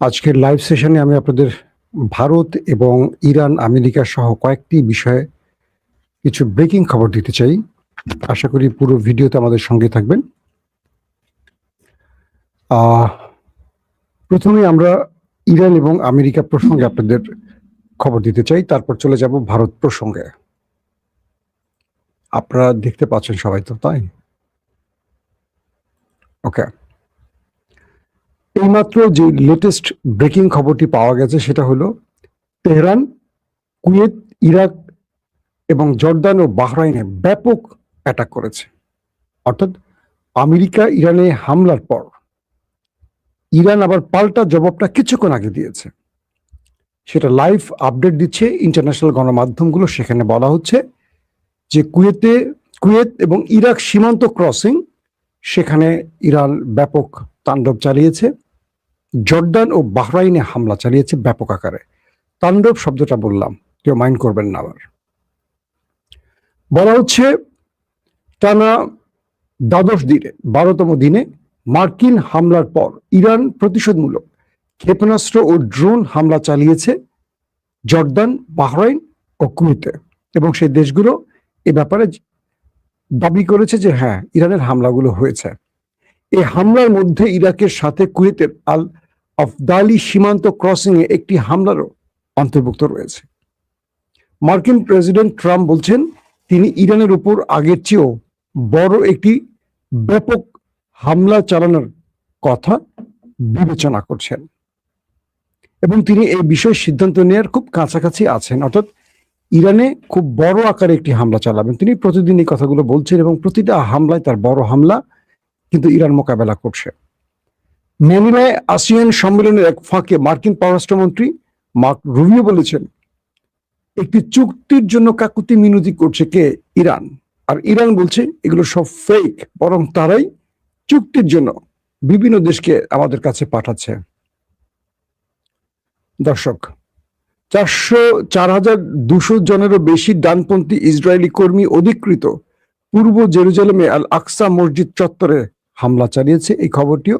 আজকের লাইভ সেশনে আমি আপনাদের ভারত এবং ইরান, আমেরিকা সহ কয়েকটি বিষয়ে কিছু ব্রেকিং খবর দিতে চাই। আশা করি পুরো ভিডিওতে আমাদের সঙ্গে থাকবেন। প্রথমে আমরা ইরান এবং আমেরিকা প্রসঙ্গে আপনাদের খবর দিতে চাই, তারপর চলে যাব ভারত প্রসঙ্গে। আপনারা দেখতে পাচ্ছেন সবাই তো, তাই? ওকে, এইমাত্র যে লেটেস্ট ব্রেকিং খবরটি পাওয়া গেছে সেটা হলো তেহরান, কুয়েত, ইরাক এবং জর্দান ও বাহরাইনে ব্যাপক অ্যাটাক করেছে। অর্থাৎ আমেরিকা ইরানে হামলার পর ইরান আবার পাল্টা জবাবটা কিছুক্ষণ আগে দিয়েছে। সেটা লাইভ আপডেট দিচ্ছে ইন্টারন্যাশনাল গণমাধ্যমগুলো। সেখানে বলা হচ্ছে যে কুয়েত এবং ইরাক সীমান্ত ক্রসিং, সেখানে ইরান ব্যাপক তাণ্ডব চালিয়েছে। জর্দান ও বাহরাইনে হামলা চালিয়েছে ব্যাপক আকারে। তাণ্ডব শব্দটা বললাম, কেউ মাইন্ড করবেন না। আবার বলা হচ্ছে টানা 12তম দিনে মার্কিন হামলার পর ইরান প্রতিশোধমূলক ক্ষেপণাস্ত্র ও ড্রোন হামলা চালিয়েছে জর্দান, বাহরাইন ও কুয়েতে, এবং সেই দেশগুলো এ ব্যাপারে দাবি করেছে যে হ্যাঁ, ইরানের হামলাগুলো হয়েছে। এই হামলার মধ্যে ইরাকের সাথে কুয়েতের আল আফদালি সীমান্ত ক্রসিং এ একটি হামলারও অন্তর্ভুক্ত রয়েছে। মার্কিন প্রেসিডেন্ট ট্রাম্প বলছেন তিনি ইরানের উপর আগের চেয়েও বড় একটি ব্যাপক হামলা চালানোর কথা বিবেচনা করছেন এবং তিনি এই বিষয়ে সিদ্ধান্ত নেওয়ার খুব কাছাকাছি আছেন। অর্থাৎ ইরানে খুব বড় আকারে একটি হামলা চালাবেন। তিনি প্রতিদিন এই কথাগুলো বলছেন এবং প্রতিটা হামলায় তার বড় হামলা কিন্তু ইরান মোকাবেলা করছে। ম্যানিলায় আসিয়ান সম্মেলনের এক ফাঁকে মার্কিন পররাষ্ট্রমন্ত্রী মার্ক রুবিও বলেছেন একটি চুক্তির জন্য কাকুতি মিনতি করছে কে? ইরান। আর ইরান বলছে এগুলো সব ফেক, বরং তারাই চুক্তির জন্য বিভিন্ন দেশকে আমাদের কাছে পাঠাচ্ছে। দর্শক, 4,200 জনেরও বেশি ডানপন্থী ইসরায়েলি কর্মী অধিকৃত পূর্ব জেরুজালেমে আল আকসা মসজিদ চত্বরে হামলা চালিয়েছে। এই খবরটিও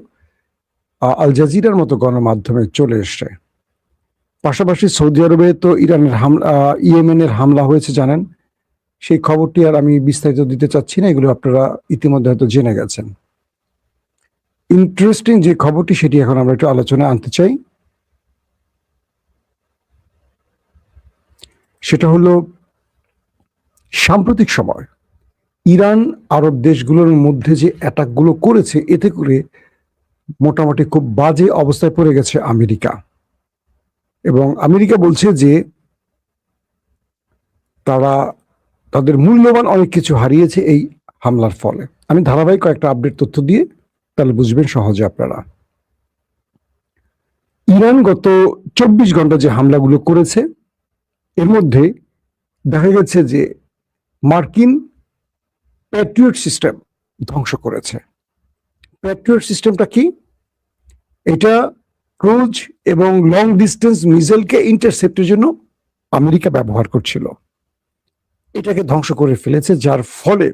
আল জাজিরার মতো গণমাধ্যমে চলে এসছে। পাশাপাশি সৌদি আরবে তো ইরানের হামলা, ইয়েমেনের হামলা হয়েছে জানেন। সেই খবরটি আর আমি বিস্তারিত দিতে চাচ্ছি না, এগুলো আপনারা ইতিমধ্যে হয়তো জেনে গেছেন। ইন্টারেস্টিং যে খবরটি সেটি এখন আমরা একটু আলোচনায় আনতে চাই। সেটা হলো সাম্প্রতিক সময় ইরান আরব দেশগুলোর মধ্যে যে অ্যাটাকগুলো করেছে, এতে করে মোটামুটি খুব বাজে অবস্থায় পড়ে গেছে আমেরিকা। এবং আমেরিকা বলছে যে তারা তাদের মূল্যবান অনেক কিছু হারিয়েছে এই হামলার ফলে। আমি ধারাবাহিক কয়েকটা আপডেট তথ্য দিয়ে তাহলে বুঝবেন সহজে আপনারা। ইরান গত 24 ঘন্টা যে হামলাগুলো করেছে, এর মধ্যে দেখা গেছে যে মার্কিন প্যাট্রিয়ট সিস্টেম ধ্বংস করেছে। প্যাট্রিয়ট সিস্টেমটা কি? এটা ক্রুজ এবং লং ডিস্টেন্স মিসাইলকে ইন্টারসেপ্টের জন্য আমেরিকা ব্যবহার করছিল। এটাকে ধ্বংস করে ফেলেছে, যার ফলে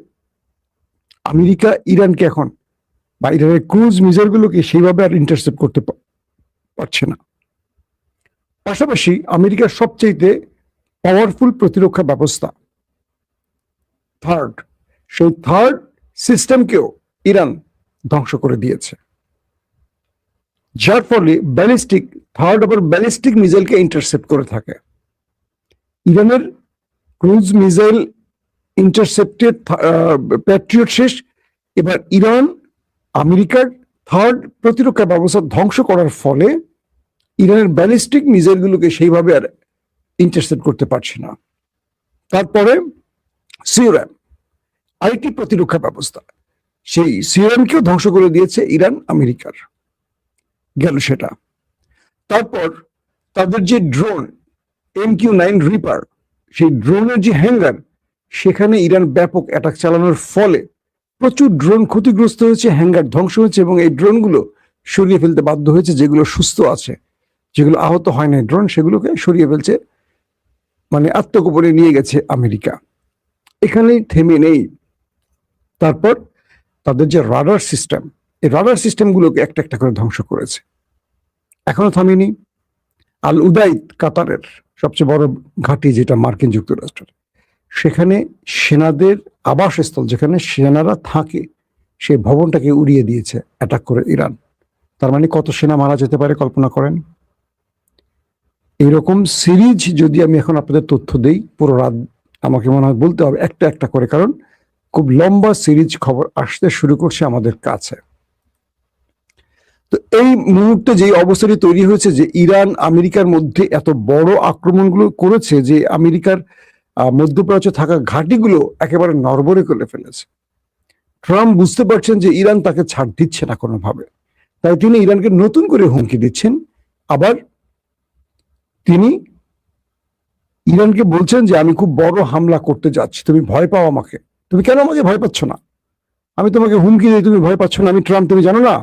আমেরিকা ইরানকে এখন বা ইরানের ক্রুজ মিসাইলগুলোকে সেইভাবে আর ইন্টারসেপ্ট করতে পারছে না। পাশাপাশি আমেরিকার সবচেয়ে পাওয়ারফুল প্রতিরক্ষা ব্যবস্থা সেই থার্ড সিস্টেমকেও ইরান ধ্বংস করে দিয়েছে, যার ফলে ব্যালিস্টিক মিসাইলকে ইন্টারসেপ্ট করে থাকে। ইরানের ক্রুজ মিসাইল ইন্টারসেপ্টেড প্যাট্রিয়ট শেষ। এবার ইরান আমেরিকার থার্ড প্রতিরক্ষা ব্যবস্থা ধ্বংস করার ফলে ইরানের ব্যালিস্টিক মিসাইলগুলোকে সেইভাবে আর ইন্টারসেপ্ট করতে পারছে না। তারপরে সিওরাম, আরেকটি প্রতিরক্ষা ব্যবস্থা, সেই সিওরামকেও ধ্বংস করে দিয়েছে ইরান আমেরিকার। গেল সেটা। তারপর তাদের যে ড্রোন MQ-9 রিপার, সেই ড্রোনের যে হ্যাঙ্গার, সেখানে ইরান ব্যাপক অ্যাটাক চালানোর ফলে প্রচুর ড্রোন ক্ষতিগ্রস্ত হয়েছে, হ্যাঙ্গার ধ্বংস হয়েছে এবং এই ড্রোনগুলো সরিয়ে ফেলতে বাধ্য হয়েছে। যেগুলো সুস্থ আছে, যেগুলো আহত হয় না ড্রোন, সেগুলোকে সরিয়ে ফেলছে, মানে আত্মগোপনে নিয়ে গেছে আমেরিকা। এখানেই থেমে নেই। তারপর তাদের যে রাডার সিস্টেম, এই রাডার সিস্টেমগুলোকে একটা একটা করে ধ্বংস করেছে। এখনো থামেনি। আল উদাইদ, কাতারের সবচেয়ে বড় ঘাঁটি, যেটা মার্কিন যুক্তরাষ্ট্রের, সেখানে সেনাদের আবাসস্থল, যেখানে সেনারা থাকে, সেই ভবনটাকে উড়িয়ে দিয়েছে অ্যাটাক করে ইরান। তার মানে কত সেনা মারা যেতে পারে কল্পনা করেন। এইরকম সিরিজ যদি আমি এখন আপনাদের তথ্য দেই, পুরো রাত আমাকে মনে হয় বলতে হবে একটা একটা করে, কারণ খুব লম্বা সিরিজ খবর আসতে শুরু করছে আমাদের কাছে। তো এই মুহূর্তে যে অবস্থাটি তৈরি হয়েছে যে ইরান আমেরিকার মধ্যে এত বড় আক্রমণগুলো করেছে, যে আমেরিকার মধ্যপ্রাচ্যে থাকা ঘাঁটিগুলো একেবারে নড়বড়ে করে ফেলেছে। ট্রাম্প বুঝতে পারছেন যে ইরান তাকে ছাড় দিচ্ছে না কোনোভাবে, তাই তিনি ইরানকে নতুন করে হুমকি দিচ্ছেন। আবার তিনি ইরানকে বলছেন যে আমি খুব বড় হামলা করতে যাচ্ছি, তুমি ভয় পাও আমাকে, তুমি কেন আমাকে ভয় পাচ্ছ না? আমি তোমাকে হুমকি দিই, তুমি ভয় পাচ্ছ না, আমি ট্রাম্প, তুমি জানো না?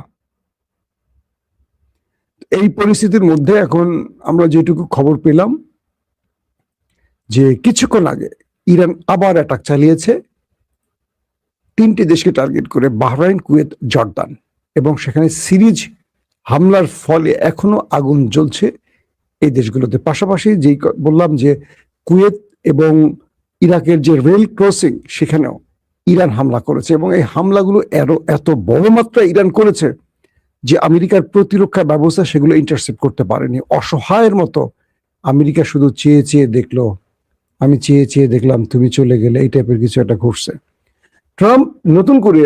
এই পরিস্থিতির মধ্যে এখন আমরা যেটুকু খবর পেলাম যে কিছুক্ষণ আগে ইরান আবার অ্যাটাক চালিয়েছে 3টে দেশকে টার্গেট করে, বাহরাইন, কুয়েত, জর্দান, এবং সেখানে সিরিজ হামলার ফলে এখনো আগুন জ্বলছে এই দেশগুলোতে। পাশাপাশি যেই বললাম যে কুয়েত এবং ইরাকের যে রেল ক্রসিং, সেখানেও ইরান হামলা করেছে, এবং এই হামলাগুলো এত বড় মাত্রা ইরান করেছে যে আমেরিকার প্রতিরক্ষা ব্যবস্থা সেগুলো ইন্টারসেপ্ট করতে পারেনি। অসহায়ের মতো আমেরিকা শুধু চেয়ে চেয়ে দেখলো, আমি চেয়ে চেয়ে দেখলাম, তুমি চলে গেলে, এই টাইপের কিছু একটা ঘটছে। ট্রাম্প নতুন করে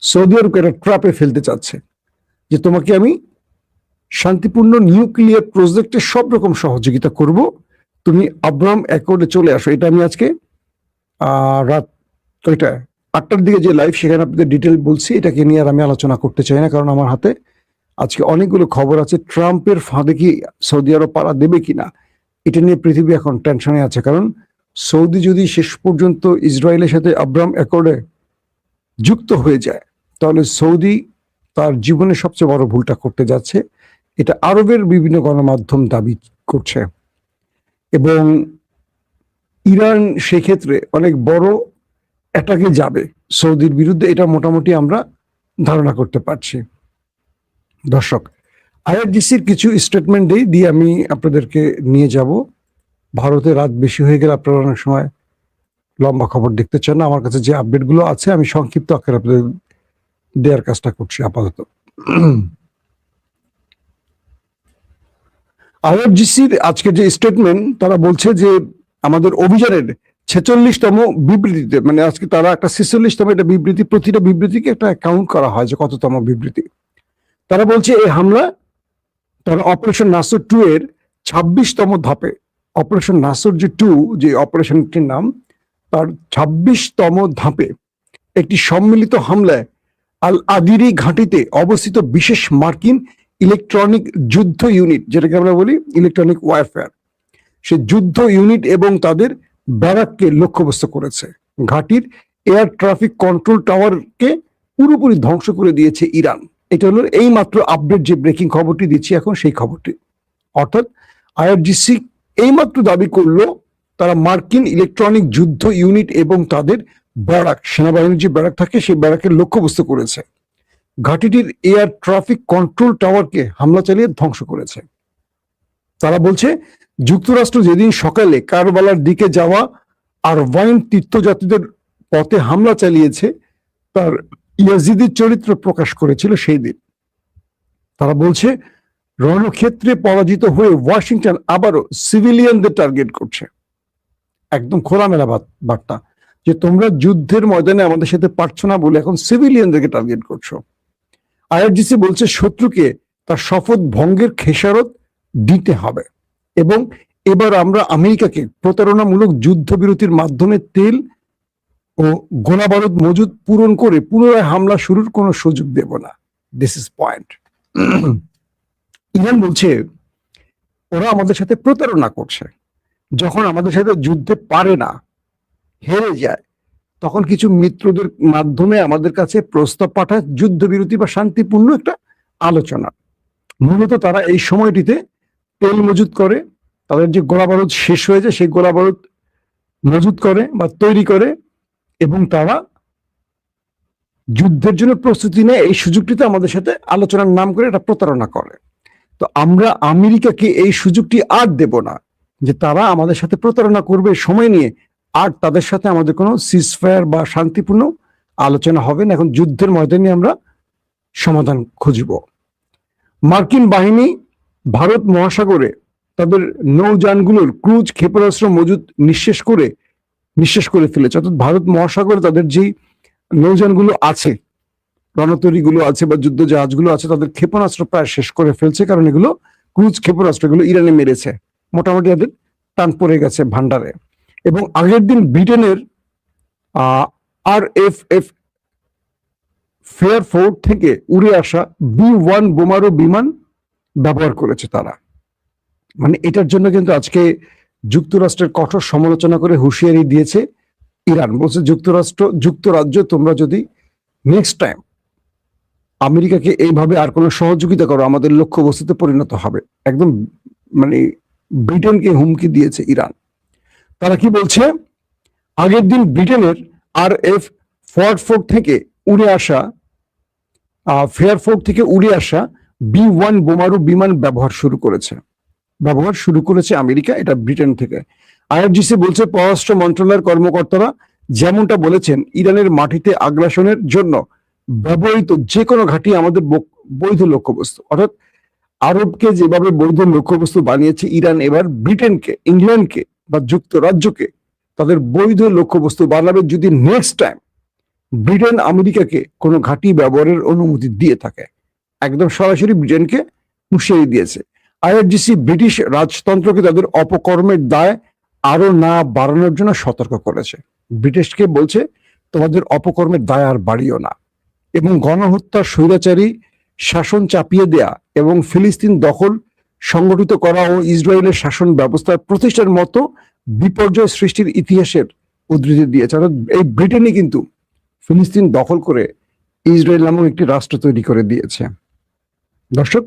সৌদি আরবকে একটা ট্র্যাপে ফেলতে চাচ্ছে যে তোমাকে আমি শান্তিপূর্ণ নিউক্লিয়ার প্রজেক্টে সব রকম সহযোগিতা করব, তুমি আব্রাহাম অ্যাকর্ডে চলে আসো। এটা আমি আজকে রাত 8টার দিকে যে লাইভ, সেখানে আপনাদের ডিটেল বলছি। এটাকে নিয়ে আর আমি আলোচনা করতে চাই না, কারণ আমার হাতে আজকে অনেকগুলো খবর আছে। ট্রাম্পের ফাঁদে কি সৌদি আরব পাড়া দেবে কিনা, এটা নিয়ে পৃথিবী এখন টেনশনে আছে। কারণ সৌদি যদি শেষ পর্যন্ত ইসরায়েলের সাথে আব্রাহাম অ্যাকর্ডে যুক্ত হয়ে যায়, তাহলে সৌদি তার জীবনের সবচেয়ে বড় ভুলটা করতে যাচ্ছে। এটা আরবের বিভিন্ন গণমাধ্যম দাবি করছে, এবং ইরান সেক্ষেত্রে অনেক বড় অ্যাটাকে যাবে সৌদির বিরুদ্ধে, এটা মোটামুটি আমরা ধারণা করতে পারছি। দর্শক, আইআরজিসির কিছু স্টেটমেন্ট দিয়ে আমি আপনাদেরকে নিয়ে যাব। ভারতে রাত বেশি হয়ে গেলে আপনারা অনেক সময় লম্বা খবর দেখতে চান না। আমার কাছে যে আপডেটগুলো আছে আমি সংক্ষিপ্ত আকারে আপনাদের দেওয়ার কাজটা করছি আপাতত। আইআরজিসির আজকে যে স্টেটমেন্ট, তারা বলছে যে আমাদের অভিযানের 46তম বিবৃতিতে, মানে আজকে তারা একটা 46তম একটা বিবৃতি, প্রতিটা বিবৃতিকে একটা কাউন্ট করা হয় যে কততম বিবৃতি। তারা বলছে এই হামলা তারা অপারেশন নাসর 2 এর 26তম ধাপে, অপারেশন নাসর যে 2 যে অপারেশনটির নাম, তার 26তম ধাপে একটি সম্মিলিত হামলায় আল আদিরি ঘাঁটিতে অবস্থিত বিশেষ মার্কিন ইলেকট্রনিক যুদ্ধ ইউনিট, যেটাকে আমরা বলি ইলেকট্রনিক ওয়ারফেয়ার, সে যুদ্ধ ইউনিট এবং তাদের ব্যারাককে লক্ষ্যবস্তু করেছে। ঘাঁটির এয়ার ট্রাফিক কন্ট্রোল টাওয়ারকে পুরোপুরি ধ্বংস করে দিয়েছে ইরান। এটা হলো এই মাত্র আপডেট যে ব্রেকিং খবরটি দিচ্ছি এখন, সেই খবরটি। অর্থাৎ আইআরজিসি এইমাত্র দাবি করলো তারা মার্কিন ইলেকট্রনিক যুদ্ধ ইউনিট এবং তাদের ব্যারাক, সেনাবাহিনীর যে ব্যারাক থাকে, সেই ব্যারাকের লক্ষ্যবস্তু করেছে। ঘাঁটিটির এয়ার ট্রাফিক কন্ট্রোল টাওয়ারকে হামলা চালিয়ে ধ্বংস করেছে। তারা বলছে যুক্তরাষ্ট্র যেদিন সকালে কারবালার দিকে যাওয়া আরভাইন তীর্থযাত্রীদের পথে হামলা চালিয়েছে, তার ইয়াজিদির চরিত্র প্রকাশ করেছিল সেই দিন। তারা বলছে রণক্ষেত্রে পরাজিত হয়ে ওয়াশিংটন আবারও সিভিলিয়ানদের টার্গেট করছে। একদম খোলামেলা বার্তা যে তোমরা যুদ্ধের ময়দানে আমাদের সাথে পারছো না বলে এখন সিভিলিয়ানদেরকে টার্গেট করছো। আইআরজিসি বলছে শত্রুকে তার শপথ ভঙ্গের খেসারত দিতে হবে, এবং এবার আমরা আমেরিকাকে প্রতারণামূলক যুদ্ধবিরতির মাধ্যমে তেল ও গোলাবারুদ মজুদ পূরণ করে পুনরায় হামলা শুরুর কোনো সুযোগ দেব না। This is point. ইরান বলছে ওরা আমাদের সাথে প্রতারণা করছে। যখন আমাদের সাথে যুদ্ধে পারে না, হেরে যায়, তখন কিছু মিত্রদের মাধ্যমে আমাদের কাছে প্রস্তাব পাঠায় যুদ্ধবিরতি বা শান্তিপূর্ণ একটা আলোচনা। মূলত তারা এই সময়টিতে তেল মজুদ করে, তাদের যে গোলাবারুদ শেষ হয়ে যায় সেই গোলাবারুদ মজুদ করে বা তৈরি করে, এবং তারা যুদ্ধের জন্য প্রস্তুতি নেয়। এই সুযোগটিতে আমাদের সাথে আলোচনার নাম করে এটা প্রতারণা করে। তো আমরা আমেরিকাকে এই সুযোগটি আর দেব না যে তারা আমাদের সাথে প্রতারণা করবে সময় নিয়ে, আর তাদের সাথে আমাদের কোনো সিজফায়ার বা শান্তিপূর্ণ আলোচনা হবে না। এখন যুদ্ধের ময়দানে আমরা সমাধান খুঁজব। মার্কিন বাহিনী ভারত মহাসাগরে তাদের নৌযানগুলোর ক্রুজ ক্ষেপণাস্ত্র মজুদ নিঃশেষ করে ফেলেছে। অর্থাৎ ভারত মহাসাগরে তাদের যেই নৌযানগুলো আছে, রণতরীগুলো আছে বা যুদ্ধ জাহাজগুলো আছে, তাদের ক্ষেপণাস্ত্র প্রায় শেষ করে ফেলছে, কারণ এগুলো ক্রুজ ক্ষেপণাস্ত্রগুলো ইরানে মেরেছে, মোটামুটি এদের টান পড়ে গেছে ভান্ডারে। এবং আগের দিন ব্রিটেনের RFF ফেয়ারফোর্ট থেকে উড়ে আসা B-1 বোমারু বিমান ব্যবহার করেছে তারা। মানে এটার জন্য কিন্তু আজকে যুক্তরাষ্ট্রের কঠোর সমালোচনা করে হুঁশিয়ারি দিয়েছে ইরান। বলছে যুক্তরাজ্য তোমরা যদি নেক্সট টাইম আমেরিকাকে এইভাবে আর কোনো সহযোগিতা করো, আমাদের লক্ষ্যবস্তুতে পরিণত হবে। একদম মানে ব্রিটেনকে হুমকি দিয়েছে ইরান। তারা কি বলছে, আগের দিন ব্রিটেনের RF ফেয়ারফোর্ট থেকে উড়ে আসা B-1 বোমারু বিমান ব্যবহার শুরু করেছে আমেরিকা, এটা ব্রিটেন থেকে। IRGC বলছে পররাষ্ট্র মন্ত্রণালয়ের কর্মকর্তারা যেমনটা বলেছেন, ইরানের মাটিতে আগ্রাসনের জন্য ব্যবহৃত যে কোনো ঘাঁটি আমাদের বৈধ লক্ষ্যবস্তু। অর্থাৎ আরবকে যেভাবে বৈধ লক্ষ্যবস্তু বানিয়েছে ইরান, এবার ব্রিটেনকে, ইংল্যান্ডকে বা যুক্তরাজ্যকে তাদের বৈধ লক্ষ্যবস্তু বানাবে যদি নেক্সট টাইম ব্রিটেন আমেরিকাকে কোনো ঘাঁটি ব্যবহারের অনুমতি দিয়ে থাকে। একদম সরাসরি ব্রিটেনকে হুঁশিয়ারি দিয়েছে। IRGC ব্রিটিশ রাজতন্ত্রকে তাদের অপকর্মের দায় আরো না বাড়ানোর জন্য সতর্ক করেছে। ব্রিটিশকে বলছে তোমাদের অপকর্মের দায় আর বাড়িও না। এবং গণহত্যা, স্বৈরাচারী শাসন চাপিয়ে দেয়া এবং ফিলিস্তিন দখল সংগঠিত করা ও ইসরায়েলের শাসন ব্যবস্থার প্রতিষ্ঠার মতো বিপর্যয় সৃষ্টির ইতিহাসের উদ্ধৃতি দিয়েছে। অর্থাৎ এই ব্রিটেনই কিন্তু ফিলিস্তিন দখল করে ইসরায়েল নামক একটি রাষ্ট্র তৈরি করে দিয়েছে। দর্শক,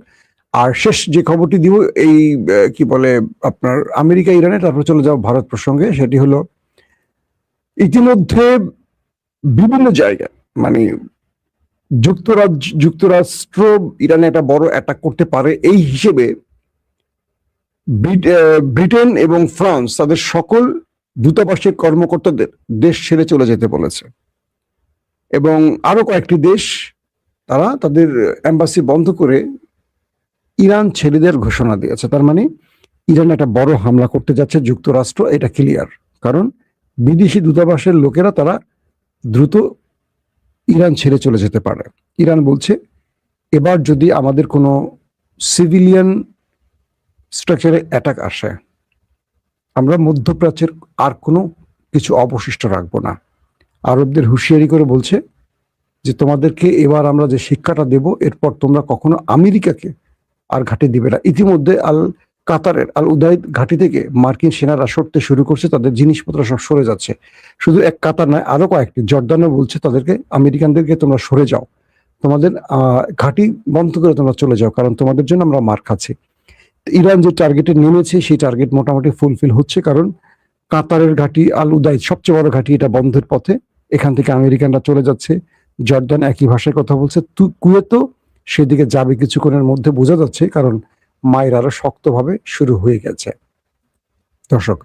আর শেষ যে খবরটি দিব এই কি বলে আপনার আমেরিকা ইরানে, তারপর চলে যাও ভারত প্রসঙ্গে। সেটি হলো ইতিমধ্যে বিভিন্ন জায়গায় মানে যুক্তরাষ্ট্র ইরানে একটা বড় অ্যাটাক করতে পারে এই হিসেবে ব্রিটেন এবং ফ্রান্স তাদের সকল দূতাবাসের কর্মকর্তাদের দেশ ছেড়ে চলে যেতে বলেছে। এবং আরো কয়েকটি দেশ তারা তাদের এম্বাসি বন্ধ করে ইরান ছেড়ে দেওয়ার ঘোষণা দিয়েছে। তার মানে ইরান একটা বড় হামলা করতে যাচ্ছে যুক্তরাষ্ট্র, এটা ক্লিয়ার। কারণ বিদেশি দূতাবাসের লোকেরা তারা দ্রুত ইরান ছেড়ে চলে যেতে পারে। ইরান বলছে এবার যদি আমাদের কোনো সিভিলিয়ান স্ট্রাকচারে অ্যাটাক আসে, আমরা মধ্যপ্রাচ্যের আর কোনো কিছু অবশিষ্ট রাখবো না। আরবদের হুঁশিয়ারি করে বলছে যে তোমাদেরকে এবার আমরা যে শিক্ষাটা দেব, এরপর তোমরা কখনো আমেরিকাকে আর ঘাঁটি দিবে না। ইতিমধ্যে কাতারের আল উদাইদ ঘাঁটি থেকে মার্কিন সেনারা সরতে শুরু করছে, তাদের জিনিসপত্র সব সরে যাচ্ছে। শুধু এক কাতার নয়, আরো কয়েকটি। জর্দানও বলছে তাদেরকে, আমেরিকানদেরকে তোমরা সরে যাও, তোমাদের ঘাঁটি বন্ধ করে তোমরা চলে যাও, কারণ তোমাদের জন্য আমরা মার খাচ্ছি। ইরান যে টার্গেটে নেমেছে সেই টার্গেট মোটামুটি ফুলফিল হচ্ছে, কারণ কাতারের ঘাঁটি আল উদাইদ সবচেয়ে বড় ঘাঁটি, এটা বন্ধের পথে। এখান থেকে আমেরিকানরা চলে যাচ্ছে। জর্দান একই ভাষায় কথা বলছে। কুয়েতও সেদিকে যাবে কিছুক্ষণের মধ্যে, বোঝা যাচ্ছে, কারণ মায়ের আরো শক্তভাবে শুরু হয়ে গেছে। দর্শক,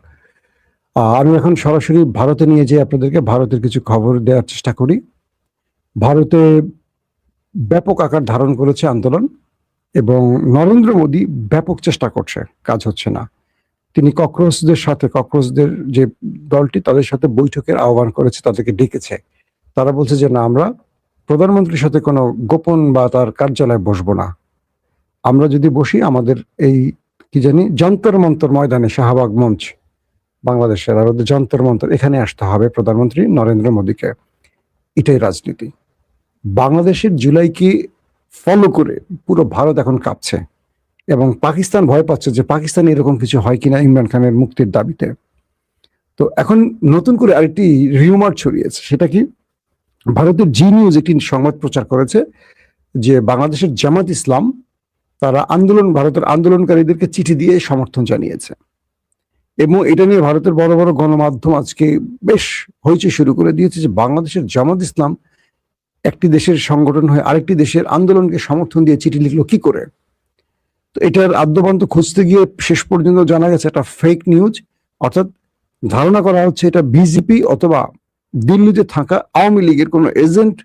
আমি এখন সরাসরি ভারতে নিয়ে যেয়ে আপনাদেরকে ভারতের কিছু খবর দেওয়ার চেষ্টা করি। ভারতে ব্যাপক আকার ধারণ করেছে আন্দোলন এবং নরেন্দ্র মোদী ব্যাপক চেষ্টা করছে, কাজ হচ্ছে না। তিনি ককরোচদের যে দলটি, তাদের সাথে বৈঠকের আহ্বান করেছে, তাদেরকে ডেকেছে। তারা বলছে যে না, আমরা প্রধানমন্ত্রীর সাথে কোনো গোপন বা তার কার্যালয়ে বসবো না। আমরা যদি বসি, আমাদের এই কি জানি যন্তর মন্তর ময়দানে, শাহবাগ মঞ্চ বাংলাদেশের, আর ওদের যন্তর মন্তর, এখানে আসতে হবে প্রধানমন্ত্রী নরেন্দ্র মোদীকে। এটাই রাজনীতি। বাংলাদেশের জুলাইকে ফলো করে পুরো ভারত এখন কাঁপছে এবং পাকিস্তান ভয় পাচ্ছে যে পাকিস্তানে এরকম কিছু হয় কিনা ইমরান খানের মুক্তির দাবিতে। তো এখন নতুন করে আরেকটি রিউমার ছড়িয়েছে। সেটা কি, ভারতের জি নিউজ একটি সংবাদ প্রচার করেছে যে বাংলাদেশের জামাত ইসলাম তারা ভারতের আন্দোলনকারীদেরকে চিঠি দিয়ে সমর্থন জানিয়েছে। এবং এটা নিয়ে ভারতের বড় বড় গণমাধ্যম আজকে বেশ হইচই শুরু করে দিয়েছে যে বাংলাদেশের জামাত ইসলাম একটি দেশের সংগঠন হয়ে আরেকটি দেশের আন্দোলনকে সমর্থন দিয়ে চিঠি লিখলো কি করে। তো এটার আদ্যপান্ত খুঁজতে গিয়ে শেষ পর্যন্ত জানা গেছে এটা ফেক নিউজ, অর্থাৎ ধারণা করা হচ্ছে এটা বিজেপি অথবা দিল্লিতে থাকা আওয়ামী লীগের কোনো এজেন্ট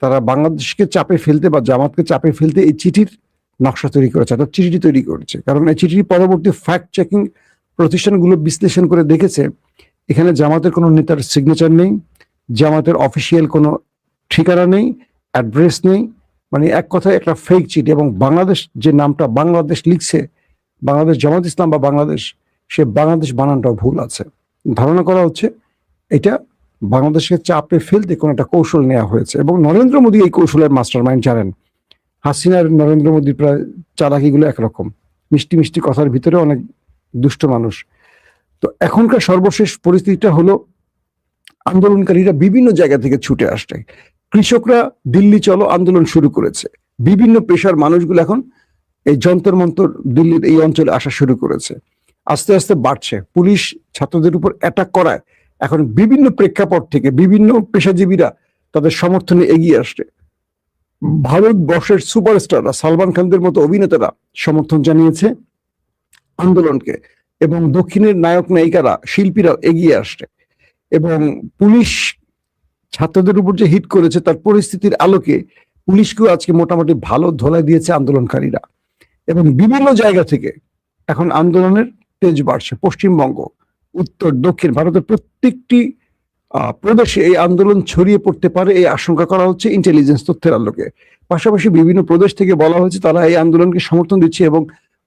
তারা বাংলাদেশকে চাপে ফেলতে বা জামাতকে চাপে ফেলতে এই চিঠির নকশা তৈরি করেছে, অর্থাৎ চিঠিটি তৈরি করেছে। কারণ এই চিঠির পরবর্তী ফ্যাক্ট চেকিং প্রতিষ্ঠানগুলো বিশ্লেষণ করে দেখেছে এখানে জামাতের কোনো নেতার সিগনেচার নেই, জামাতের অফিসিয়াল কোনো ঠিকানা নেই, অ্যাড্রেস নেই, মানে এক কথায় একটা ফেক চিঠি। এবং বাংলাদেশ যে নামটা বাংলাদেশ লিখছে, বাংলাদেশ জামাত ইসলাম বা বাংলাদেশ, সে বাংলাদেশ বানানটাও ভুল আছে। ধারণা করা হচ্ছে এটা বাংলাদেশকে চাপে ফেলতে কোনো একটা কৌশল নেওয়া হয়েছে, এবং নরেন্দ্র মোদী এই কৌশলের মাস্টার মাইন্ড জানেন। হাসিনার নরেন্দ্র মোদীর প্রায় চালাকিগুলো একরকম, মিষ্টি মিষ্টি কথার ভিতরে অনেক দুষ্ট মানুষ। তো এখনকার সর্বশেষ পরিস্থিতিটা হলো আন্দোলনকারীরা বিভিন্ন জায়গা থেকে ছুটে আসছে। কৃষকরা দিল্লি চলো আন্দোলন শুরু করেছে, বিভিন্ন পেশার মানুষগুলো এখন এই যন্তর মন্তর দিল্লির এই অঞ্চলে আসা শুরু করেছে, আস্তে আস্তে বাড়ছে। পুলিশ ছাত্রদের উপর অ্যাটাক করায় এখন বিভিন্ন প্রেক্ষাপট থেকে বিভিন্ন পেশাজীবীরা তাদের সমর্থনে এগিয়ে আসছে। ভারতবর্ষের সুপারস্টাররা সালমান খানদের মতো অভিনেতারা সমর্থন জানিয়েছে আন্দোলনকে, এবং দক্ষিণের নায়ক নায়িকারা শিল্পীরা এগিয়ে আসছে। এবং পুলিশ ছাত্রদের উপর যে হিট করেছে তার পরিস্থিতির আলোকে পুলিশকেও আজকে মোটামুটি ভালো ধোলাই দিয়েছে আন্দোলনকারীরা। এবং বিভিন্ন জায়গা থেকে এখন আন্দোলনের তেজ বাড়ছে। পশ্চিমবঙ্গ, উত্তর, দক্ষিণ ভারতের প্রত্যেকটি প্রদেশে এই আন্দোলন ছড়িয়ে পড়তে পারে এই আশঙ্কা করা হচ্ছে ইন্টেলিজেন্স তথ্যের আলোকে। পাশাপাশি বিভিন্ন প্রদেশ থেকে বলা হয়েছে তারা এই আন্দোলনকে সমর্থন দিচ্ছে, এবং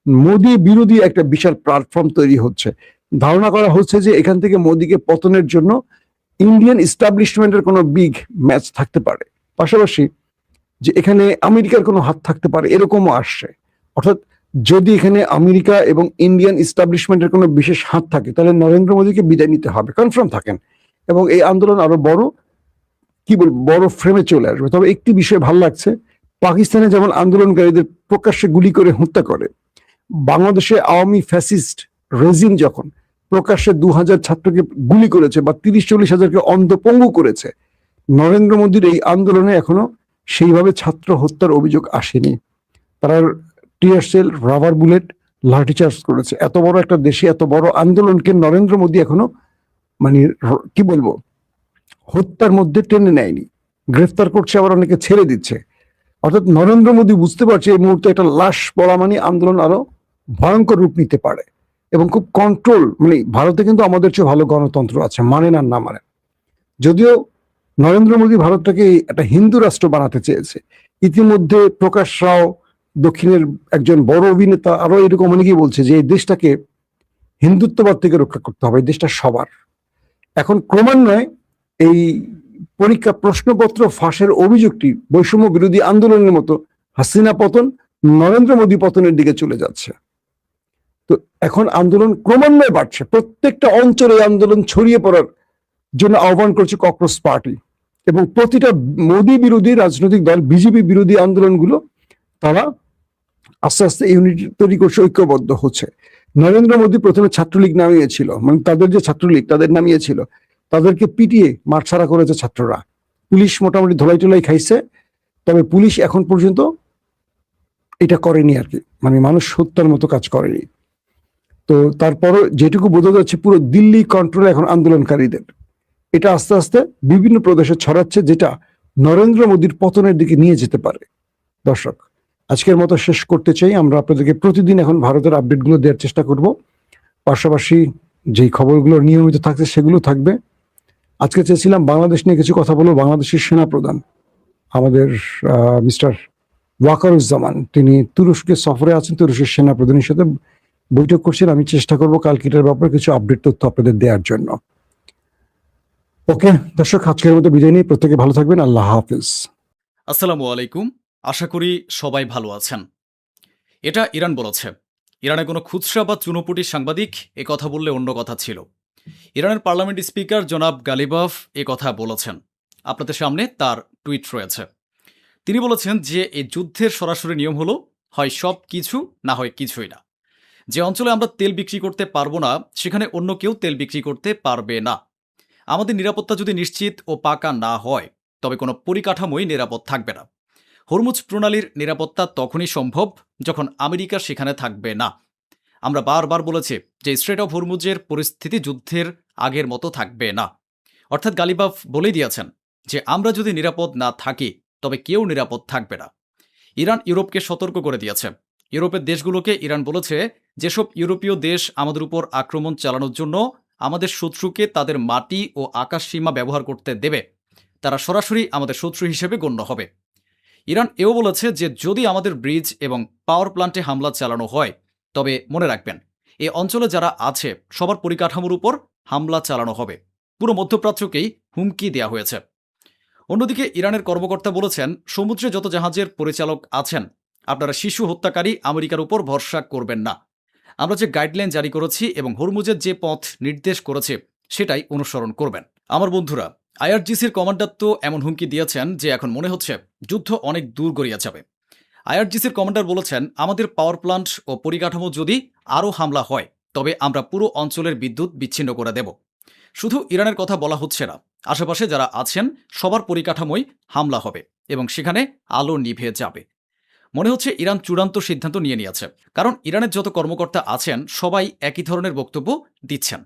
মোদী বিরোধী একটা বিশাল প্ল্যাটফর্ম তৈরি হচ্ছে। ধারণা করা হচ্ছে যে এখান থেকে মোদীকে পতনের জন্য ইন্ডিয়ান ইস্টাবলিশমেন্টের কোনো বিগ ম্যাচ থাকতে পারে, পাশাপাশি যে এখানে আমেরিকার কোনো হাত থাকতে পারে এরকমও আসছে। অর্থাৎ যদি এখানে আমেরিকা এবং ইন্ডিয়ান ইস্টাবলিশমেন্টের কোনো বিশেষ হাত থাকে তাহলে নরেন্দ্র মোদীকে বিদায় নিতে হবে, কনফার্ম থাকেন, এবং এই আন্দোলন আরো বড় বড় ফ্রেমে চলে আসবে। তবে একটি বিষয় ভালো লাগছে, পাকিস্তানে যেমন আন্দোলনকারীদের প্রকাশ্যে গুলি করে হত্যা করে, বাংলাদেশে আওয়ামী ফ্যাসিস্ট রেজিম যখন প্রকাশ্যে 2000 ছাত্রকে গুলি করেছে বা 30-40 হাজারকে অন্ধপঙ্গু করেছে, নরেন্দ্র মোদীর এই আন্দোলনে এখনো সেইভাবে ছাত্র হত্যার অভিযোগ আসেনি। তারা টিয়ার সেল, রাবার বুলেট, লাঠিচার্জ করেছে। এত বড় একটা দেশে এত বড় আন্দোলনকে নরেন্দ্র মোদী এখনো মানে কি বলবো হত্যার মধ্যে টেনে নেয়নি, গ্রেফতার করছে, আবার অনেকে ছেড়ে দিচ্ছে। অর্থাৎ নরেন্দ্র মোদী বুঝতে পারছে এই মুহূর্তে একটা লাশ পড়া মানে আন্দোলন আরো ভয়ঙ্কর রূপ নিতে পারে, এবং খুব কন্ট্রোল। মানে ভারতে কিন্তু আমাদের চেয়ে ভালো গণতন্ত্র আছে, মানেন আর না মানেন। যদিও নরেন্দ্র মোদী ভারতটাকে একটা হিন্দু রাষ্ট্র বানাতে চেয়েছে, ইতিমধ্যে প্রকাশ রাও দক্ষিণের একজন বড় অভিনেতা আরো এরকম অনেকেই বলছে যে এই দেশটাকে হিন্দুত্ববাদ থেকে রক্ষা করতে হবে, এই দেশটা সবার। এখন ক্রমান্বয়ে এই পরীক্ষা প্রশ্নপত্র ফাঁসের অভিযোগটি বৈষম্য বিরোধী আন্দোলনের মতো হাসিনা পতন, নরেন্দ্র মোদী পতনের দিকে চলে যাচ্ছে। তো এখন আন্দোলন ক্রমান্বয়ে বাড়ছে, প্রত্যেকটা অঞ্চলে আন্দোলন ছড়িয়ে পড়ার জন্য আহ্বান করছে ককরোচ পার্টি, এবং প্রতিটা মোদী বিরোধী রাজনৈতিক দল, বিজেপি বিরোধী আন্দোলনগুলো তারা আস্তে আস্তে ইউনিটি তৈরি করছে, ঐক্যবদ্ধ হচ্ছে। নরেন্দ্র মোদী প্রথমে ছাত্রলীগ নামিয়েছিল, মানে তাদের যে ছাত্রলীগ তাদের নামিয়েছিল, তাদেরকে পিটিয়ে মারছাড়া করেছে ছাত্ররা, পুলিশ মোটামুটি ধোলাই টোলাই খাইছে। তবে পুলিশ এখন পর্যন্ত এটা করেনি আর কি, মানে মানুষ হত্যার মতো কাজ করেনি। তো তারপরও যেটুকু বোঝা যাচ্ছে পুরো দিল্লি কন্ট্রোল এখন আন্দোলনকারীদের, এটা আস্তে আস্তে বিভিন্ন প্রদেশে ছড়াচ্ছে, যেটা নরেন্দ্র মোদীর পতনের দিকে নিয়ে যেতে পারে। দর্শক, আজকের মতো শেষ করতে চাই। আমরা আপনাদেরকে প্রতিদিন এখন ভারতের আপডেটগুলো দেওয়ার চেষ্টা করব, পাশাপাশি যেই খবরগুলো নিয়মিত থাকছে সেগুলো থাকবে। আজকে চেয়েছিলাম বাংলাদেশ নিয়ে কিছু কথা বলবো। বাংলাদেশের সেনা প্রধান আমাদের মিস্টার ওয়াকারুজ্জামান, তিনি তুরস্কে সফরে আছেন, তুরস্কের সেনা প্রধানের সাথে বৈঠক করছেন। আমি চেষ্টা করবো কালকে এটার ব্যাপারে কিছু আপডেট তথ্য আপনাদের দেওয়ার জন্য। ওকে দর্শক, আজকের মতো বিদায় নিয়ে প্রত্যেকে ভালো থাকবেন। আল্লাহ হাফিজ। আসসালামু আলাইকুম। আশা করি সবাই ভালো আছেন। এটা ইরান বলেছে। ইরানের কোনো খুচরা বা চুনোপুটি সাংবাদিক এ কথা বললে অন্য কথা ছিল। ইরানের পার্লামেন্ট স্পিকার জনাব গালিবাফ এ কথা বলেছেন। আপনাদের সামনে তার টুইট রয়েছে। তিনি বলেছেন যে এই যুদ্ধের সরাসরি নিয়ম হলো হয় সব কিছু, না হয় কিছুই না। যে অঞ্চলে আমরা তেল বিক্রি করতে পারবো না সেখানে অন্য কেউ তেল বিক্রি করতে পারবে না। আমাদের নিরাপত্তা যদি নিশ্চিত ও পাকা না হয় তবে কোনো পরিকাঠামোই নিরাপদ থাকবে না। হরমুজ প্রণালীর নিরাপত্তা তখনই সম্ভব যখন আমেরিকা সেখানে থাকবে না। আমরা বারবার বলেছি যে স্ট্রেট অফ হরমুজের পরিস্থিতি যুদ্ধের আগের মতো থাকবে না। অর্থাৎ গালিবাফ বলেই দিয়েছেন যে আমরা যদি নিরাপদ না থাকি তবে কেউ নিরাপদ থাকবে না। ইরান ইউরোপকে সতর্ক করে দিয়েছে। ইউরোপের দেশগুলোকে ইরান বলেছে, যেসব ইউরোপীয় দেশ আমাদের উপর আক্রমণ চালানোর জন্য আমাদের শত্রুকে তাদের মাটি ও আকাশ সীমা ব্যবহার করতে দেবে, তারা সরাসরি আমাদের শত্রু হিসেবে গণ্য হবে। ইরান এও বলেছে যে যদি আমাদের ব্রিজ এবং পাওয়ার প্ল্যান্টে হামলা চালানো হয় তবে মনে রাখবেন এই অঞ্চলে যারা আছে সবার পরিকাঠামোর উপর হামলা চালানো হবে। পুরো মধ্যপ্রাচ্যকেই হুমকি দেওয়া হয়েছে। অন্যদিকে ইরানের কর্মকর্তা বলেছেন, সমুদ্রে যত জাহাজের পরিচালক আছেন আপনারা শিশু হত্যাকারী আমেরিকার উপর ভরসা করবেন না। আমরা যে গাইডলাইন জারি করেছি এবং হরমুজের যে পথ নির্দেশ করেছে সেটাই অনুসরণ করবেন। আমার বন্ধুরা, আইআরজিসির কমান্ডার তো এমন হুমকি দিয়েছেন যে এখন মনে হচ্ছে যুদ্ধ অনেক দূর গড়িয়ে যাবে। আইআরজিসির কমান্ডার বলেছেন, আমাদের পাওয়ার প্ল্যান্ট ও পরিকাঠামো যদি আরও হামলা হয় তবে আমরা পুরো অঞ্চলের বিদ্যুৎ বিচ্ছিন্ন করে দেব। শুধু ইরানের কথা বলা হচ্ছে না, আশেপাশে যারা আছেন সবার পরিকাঠামোই হামলা হবে এবং সেখানে আলো নিভে যাবে। মনে হচ্ছে ইরান চূড়ান্ত সিদ্ধান্ত নিয়ে নিয়েছে, কারণ ইরানের যত কর্মকর্তা আছেন সবাই একই ধরনের বক্তব্য দিচ্ছেন।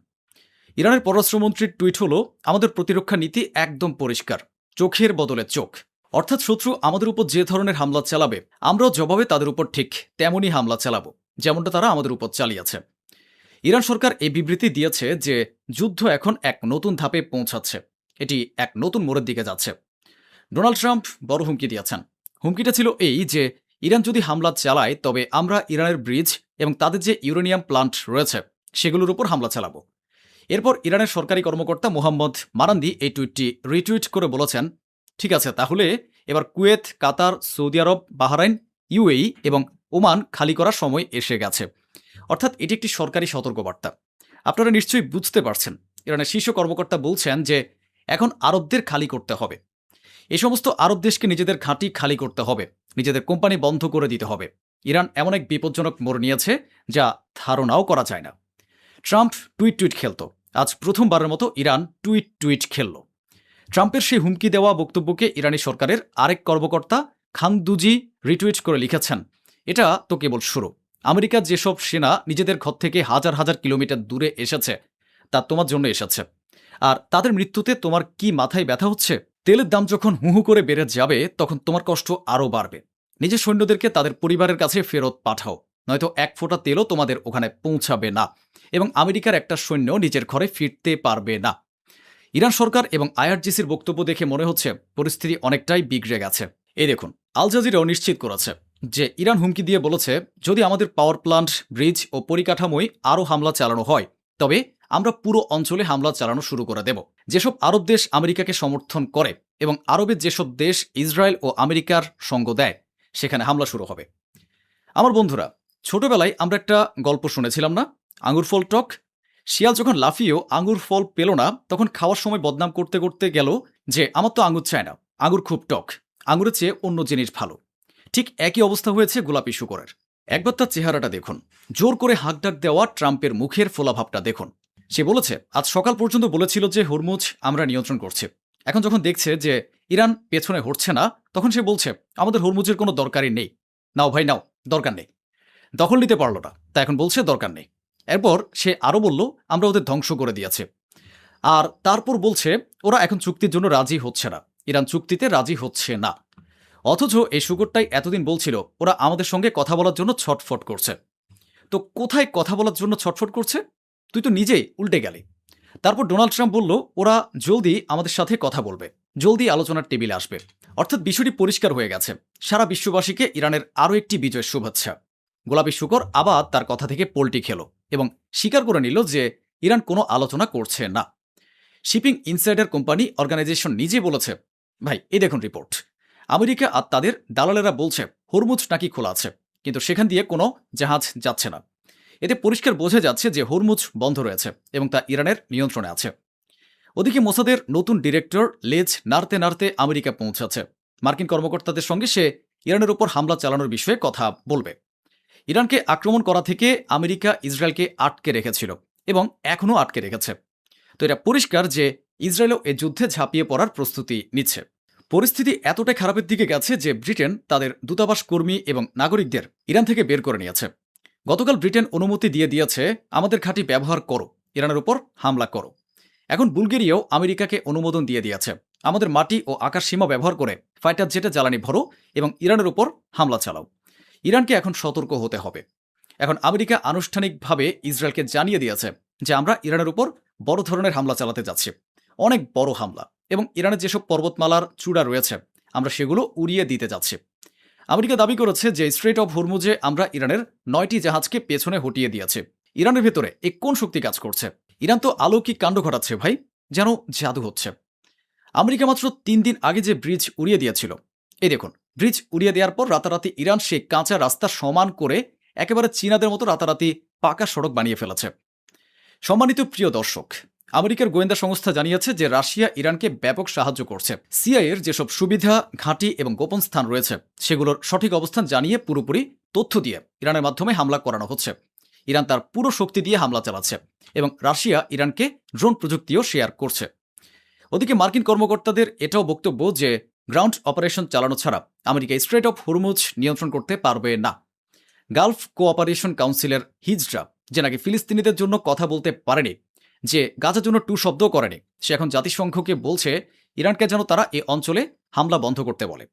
ইরানের পররাষ্ট্রমন্ত্রীর টুইট হলো, আমাদের প্রতিরক্ষা নীতি একদম পরিষ্কার, চোখের বদলে চোখ। অর্থাৎ শত্রু আমাদের উপর যে ধরনের হামলা চালাবে আমরাও জবাবে তাদের উপর ঠিক তেমনই হামলা চালাবো, যেমনটা তারা আমাদের উপর চালিয়েছে। ইরান সরকার এই বিবৃতি দিয়েছে যে যুদ্ধ এখন এক নতুন ধাপে পৌঁছাচ্ছে, এটি এক নতুন মোড়ের দিকে যাচ্ছে। ডোনাল্ড ট্রাম্প বড় হুমকি দিয়েছেন। হুমকিটা ছিল এই যে ইরান যদি হামলা চালায় তবে আমরা ইরানের ব্রিজ এবং তাদের যে ইউরেনিয়াম প্লান্ট রয়েছে সেগুলোর উপর হামলা চালাবো। এরপর ইরানের সরকারি কর্মকর্তা মোহাম্মদ মারান্দি এই টুইটটি রিটুইট করে বলেছেন, ঠিক আছে, তাহলে এবার কুয়েত, কাতার, সৌদি আরব, বাহরাইন, ইউএই এবং ওমান খালি করার সময় এসে গেছে। অর্থাৎ এটি একটি সরকারি সতর্কবার্তা। আপনারা নিশ্চয়ই বুঝতে পারছেন, ইরানের শীর্ষ কর্মকর্তা বলছেন যে এখন আরবদের খালি করতে হবে। এই সমস্ত আরব দেশকে নিজেদের ঘাঁটি খালি করতে হবে, নিজেদের কোম্পানি বন্ধ করে দিতে হবে। ইরান এমন এক বিপজ্জনক মোড় নিয়েছে যা ধারণাও করা যায় না। ট্রাম্প টুইট খেলত, আজ প্রথমবারের মতো ইরান টুইট খেলল। ট্রাম্পের সেই হুমকি দেওয়া বক্তব্যকে ইরানি সরকারের আরেক কর্মকর্তা খানদুজি রিটুইট করে লিখেছেন, এটা তো কেবল শুরু। আমেরিকার যেসব সেনা নিজেদের ঘর থেকে হাজার হাজার কিলোমিটার দূরে এসেছে তা তোমার জন্য এসেছে, আর তাদের মৃত্যুতে তোমার কি মাথায় ব্যথা হচ্ছে? তেলের দাম যখন হুহু করে বেড়ে যাবে তখন তোমার কষ্ট আরও বাড়বে। নিজের সৈন্যদেরকে তাদের পরিবারের কাছে ফেরত পাঠাও, নয়তো এক ফোঁটা তেলও তোমাদের ওখানে পৌঁছাবে না এবং আমেরিকার একটা সৈন্য নিজের ঘরে ফিরতে পারবে না। ইরান সরকার এবং আইআরজিসির বক্তব্য দেখে মনে হচ্ছে পরিস্থিতি অনেকটাই বিগড়ে গেছে। এই দেখুন, আল জাজিরাও নিশ্চিত করেছে যে ইরান হুমকি দিয়ে বলেছে, যদি আমাদের পাওয়ার প্ল্যান্ট, ব্রিজ ও পরিকাঠামোয় আরও হামলা চালানো হয় তবে আমরা পুরো অঞ্চলে হামলা চালানো শুরু করে দেব। যেসব আরব দেশ আমেরিকাকে সমর্থন করে এবং আরবের যেসব দেশ ইসরায়েল ও আমেরিকার সঙ্গ দেয় সেখানে হামলা শুরু হবে। আমার বন্ধুরা, ছোটবেলায় আমরা একটা গল্প শুনেছিলাম না, আঙুর ফল টক? শিয়াল যখন লাফিয়েও আঙুর ফল পেল না তখন খাওয়ার সময় বদনাম করতে করতে গেল যে আমার তো আঙুর চায় না, আঙুর খুব টক, আঙুরের চেয়ে অন্য জিনিস ভালো। ঠিক একই অবস্থা হয়েছে গোলাপি শুকরের। একবার তার চেহারাটা দেখুন, জোর করে হাঁকডাক দেওয়া ট্রাম্পের মুখের ফোলাভাবটা দেখুন। সে বলেছে আজ সকাল পর্যন্ত বলেছিল যে হরমুজ আমরা নিয়ন্ত্রণ করছি, এখন যখন দেখছে যে ইরান পেছনে হটছে না তখন সে বলছে আমাদের হরমুজের কোনো দরকারই নেই। নাও ভাই নাও, দরকার নেই। দখল নিতে পারলো না, তা এখন বলছে দরকার নেই। এরপর সে আরও বলল আমরা ওদের ধ্বংস করে দিয়েছে। আর তারপর বলছে ওরা এখন চুক্তির জন্য রাজি হচ্ছে না, ইরান চুক্তিতে রাজি হচ্ছে না। অথচ এই শুকরটাই এতদিন বলছিল ওরা আমাদের সঙ্গে কথা বলার জন্য ছটফট করছে। তো কোথায় কথা বলার জন্য ছটফট করছে? তুই তো নিজেই উল্টে গেলি। তারপর ডোনাল্ড ট্রাম্প বলল ওরা জলদি আমাদের সাথে কথা বলবে, জলদি আলোচনার টেবিলে আসবে। অর্থাৎ বিষয়টি পরিষ্কার হয়ে গেছে, সারা বিশ্ববাসীকে ইরানের আরও একটি বিজয়ের শুভেচ্ছা। গোলাপি শুকর আবার তার কথা থেকে পোল্টি খেল এবং স্বীকার করে নিল যে ইরান কোনো আলোচনা করছে না। শিপিং ইনসাইডার কোম্পানি অর্গানাইজেশন নিজে বলেছে, ভাই এই দেখুন রিপোর্ট, আমেরিকা আর তাদের দালালেরা বলছে হরমুজ নাকি খোলা আছে, কিন্তু সেখান দিয়ে কোনো জাহাজ যাচ্ছে না। এতে পরিষ্কার বোঝা যাচ্ছে যে হরমুজ বন্ধ রয়েছে এবং তা ইরানের নিয়ন্ত্রণে আছে। ওদিকে মোসাদের নতুন ডিরেক্টর লেজ নাড়তে নাড়তে আমেরিকা পৌঁছাচ্ছে। মার্কিন কর্মকর্তাদের সঙ্গে সে ইরানের উপর হামলা চালানোর বিষয়ে কথা বলবে। ইরানকে আক্রমণ করা থেকে আমেরিকা ইসরায়েলকে আটকে রেখেছিল এবং এখনও আটকে রেখেছে। তো এটা পরিষ্কার যে ইসরায়েলও এ যুদ্ধে ঝাঁপিয়ে পড়ার প্রস্তুতি নিচ্ছে। পরিস্থিতি এতটাই খারাপের দিকে গেছে যে ব্রিটেন তাদের দূতাবাস কর্মী এবং নাগরিকদের ইরান থেকে বের করে নিয়েছে। গতকাল ব্রিটেন অনুমতি দিয়ে দিয়েছে, আমাদের ঘাঁটি ব্যবহার করো, ইরানের উপর হামলা করো। এখন বুলগেরিয়াও আমেরিকাকে অনুমোদন দিয়ে দিয়েছে, আমাদের মাটি ও আকাশ সীমা ব্যবহার করে ফাইটার জেটে জ্বালানি ভরো এবং ইরানের উপর হামলা চালাও। ইরানকে এখন সতর্ক হতে হবে। এখন আমেরিকা আনুষ্ঠানিকভাবে ইসরায়েলকে জানিয়ে দিয়েছে যে আমরা ইরানের উপর বড় ধরনের হামলা চালাতে যাচ্ছি, অনেক বড় হামলা, এবং ইরানের যেসব পর্বতমালার চূড়া রয়েছে আমরা সেগুলো উড়িয়ে দিতে যাচ্ছি। আমেরিকা দাবি করেছে যে স্ট্রেট অফ হরমুজে আমরা ইরানের 9টি জাহাজকে পেছনে হটিয়ে দিয়েছে। ইরানের ভেতরে এ কোন শক্তি কাজ করছে? ইরান তো অলৌকিক কাণ্ড ঘটাচ্ছে ভাই, যেন জাদু হচ্ছে। আমেরিকা মাত্র 3 দিন আগে যে ব্রিজ উড়িয়ে দিয়েছিল, এই দেখুন, ব্রিজ উড়িয়ে দেওয়ার পর রাতারাতি ইরান সে কাঁচা রাস্তা সমান করে একেবারে চীনাদের মতো রাতারাতি পাকা সড়ক বানিয়ে ফেলেছে। সম্মানিত প্রিয় দর্শক, আমেরিকার গোয়েন্দা সংস্থা জানিয়েছে যে রাশিয়া ইরানকে ব্যাপক সাহায্য করছে। সিআইএর যেসব সুবিধা, ঘাঁটি এবং গোপন স্থান রয়েছে সেগুলোর সঠিক অবস্থান জানিয়ে পুরোপুরি তথ্য দিয়ে ইরানের মাধ্যমে হামলা করানো হচ্ছে। ইরান তার পুরো শক্তি দিয়ে হামলা চালাচ্ছে এবং রাশিয়া ইরানকে ড্রোন প্রযুক্তিও শেয়ার করছে। ওদিকে মার্কিন কর্মকর্তাদের এটাও বক্তব্য যে গ্রাউন্ড অপারেশন চালানো ছাড়া আমেরিকা স্ট্রেট অফ হরমুজ নিয়ন্ত্রণ করতে পারবে না। গালফ কোঅপারেশন কাউন্সিলের হিজরা, যে নাকি ফিলিস্তিনিদের জন্য কথা বলতে পারেনি, যে গাজার জন্য টু শব্দও করেনি, সে এখন জাতিসংঘকে বলছে ইরানকে যেন তারা এ অঞ্চলে হামলা বন্ধ করতে বলে।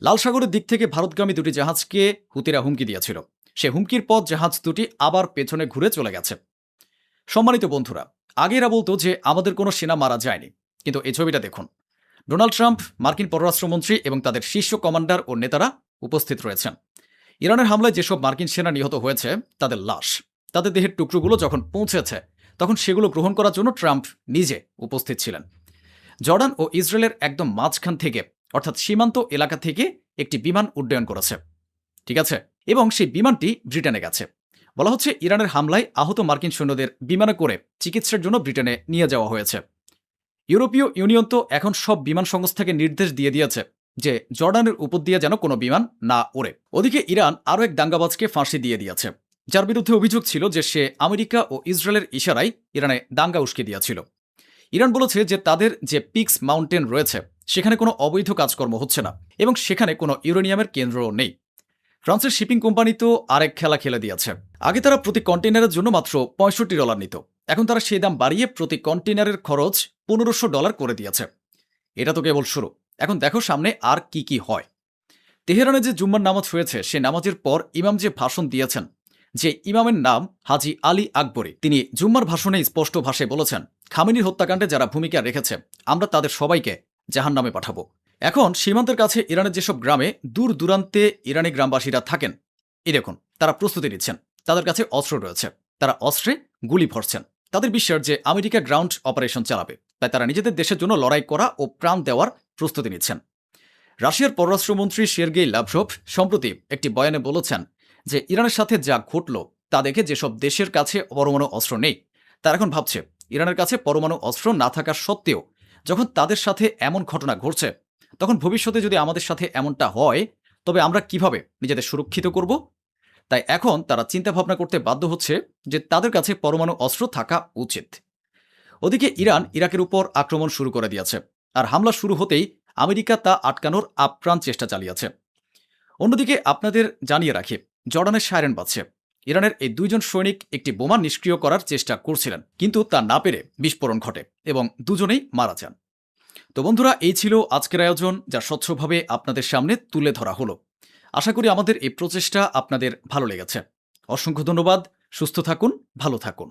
লাল সাগরের দিক থেকে ভারতগামী 2টি জাহাজকে হুতিরা হুমকি দিয়েছিল, সে হুমকির পর জাহাজ দুটি আবার পেছনে ঘুরে চলে গেছে। সম্মানিত বন্ধুরা, আগে এরা বলতো যে আমাদের কোনো সেনা মারা যায়নি, কিন্তু এই ছবিটা দেখুন, ডোনাল্ড ট্রাম্প, মার্কিন পররাষ্ট্রমন্ত্রী এবং তাদের শীর্ষ কমান্ডার ও নেতারা উপস্থিত রয়েছেন। ইরানের হামলায় যেসব মার্কিন সেনা নিহত হয়েছে তাদের লাশ, তাদের দেহের টুকরোগুলো যখন পৌঁছেছে তখন সেগুলো গ্রহণ করার জন্য ট্রাম্প নিজে উপস্থিত ছিলেন। জর্ডান ও ইসরায়েলের একদম মাঝখান থেকে, অর্থাৎ সীমান্ত এলাকা থেকে একটি বিমান উড্ডয়ন করেছে, ঠিক আছে, এবং সেই বিমানটি ব্রিটেনে গেছে। বলা হচ্ছে ইরানের হামলায় আহত মার্কিন সৈন্যদের বিমানে করে চিকিৎসার জন্য ব্রিটেনে নিয়ে যাওয়া হয়েছে। ইউরোপীয় ইউনিয়ন তো এখন সব বিমান সংস্থাকে নির্দেশ দিয়ে দিয়েছে যে জর্ডানের উপর দিয়ে যেন কোনো বিমান না ওড়ে। ওদিকে ইরান আরও এক দাঙ্গাবাজকে ফাঁসি দিয়ে দিয়েছে, যার বিরুদ্ধে অভিযোগ ছিল যে সে আমেরিকা ও ইসরায়েলের ইশারায় ইরানে দাঙ্গা উস্কে দিয়েছিল। ইরান বলেছে যে তাদের যে পিক্স মাউন্টেন রয়েছে সেখানে কোনো অবৈধ কাজকর্ম হচ্ছে না এবং সেখানে কোনো ইউরেনিয়ামের কেন্দ্রও নেই। ফ্রান্সের শিপিং কোম্পানি তো আরেক খেলা খেলে দিয়েছে। আগে তারা প্রতি কন্টেইনারের জন্য মাত্র $65 নিত, এখন তারা সেই দাম বাড়িয়ে প্রতি কন্টেইনারের খরচ $1500 করে দিয়েছে। এটা তো কেবল শুরু, এখন দেখো সামনে আর কি কি হয়। তেহরানে যে জুম্মার নামাজ হয়েছে সে নামাজের পর ইমাম যে ভাষণ দিয়েছেন, যে ইমামের নাম হাজি আলী আকবরী, তিনি জুম্মার ভাষণে স্পষ্ট ভাষায় বলেছেন খামেনির হত্যাকাণ্ডে যারা ভূমিকা রেখেছে আমরা তাদের সবাইকে জাহান্নামে পাঠাবো। এখন সীমান্তের কাছে ইরানের যেসব গ্রামে দূর দূরান্তে ইরানি গ্রামবাসীরা থাকেন, এই দেখুন তারা প্রস্তুতি নিচ্ছেন, তাদের কাছে অস্ত্র রয়েছে, তারা অস্ত্রে গুলি ভরছেন। তাদের বিশ্বাস যে আমেরিকা গ্রাউন্ড অপারেশন চালাবে, তাই তারা নিজেদের দেশের জন্য লড়াই করা ও প্রাণ দেওয়ার প্রস্তুতি নিচ্ছেন। রাশিয়ার পররাষ্ট্রমন্ত্রী সের্গেই লাভরভ সম্প্রতি একটি বয়ানে বলেছেন যে ইরানের সাথে যা ঘটল তা দেখে যেসব দেশের কাছে পরমাণু অস্ত্র নেই তারা এখন ভাবছে ইরানের কাছে পরমাণু অস্ত্র না থাকা সত্ত্বেও যখন তাদের সাথে এমন ঘটনা ঘটছে তখন ভবিষ্যতে যদি আমাদের সাথে এমনটা হয় তবে আমরা কিভাবে নিজেদের সুরক্ষিত করব। তাই এখন তারা চিন্তাভাবনা করতে বাধ্য হচ্ছে যে তাদের কাছে পরমাণু অস্ত্র থাকা উচিত। ওদিকে ইরান ইরাকের উপর আক্রমণ শুরু করে দিয়েছে, আর হামলা শুরু হতেই আমেরিকা তা আটকানোর আপ্রাণ চেষ্টা চালিয়েছে। অন্যদিকে আপনাদের জানিয়ে রাখি, জর্ডানের সাইরেন বাজছে। ইরানের এই 2 জন সৈনিক একটি বোমা নিষ্ক্রিয় করার চেষ্টা করছিলেন, কিন্তু তা না পেরে বিস্ফোরণ ঘটে এবং দুজনেই মারা যান। তো বন্ধুরা, এই ছিল আজকের আয়োজন, যা স্বচ্ছভাবে আপনাদের সামনে তুলে ধরা হলো। আশা করি আমাদের এই প্রচেষ্টা আপনাদের ভালো লেগেছে। অসংখ্য ধন্যবাদ। সুস্থ থাকুন, ভালো থাকুন।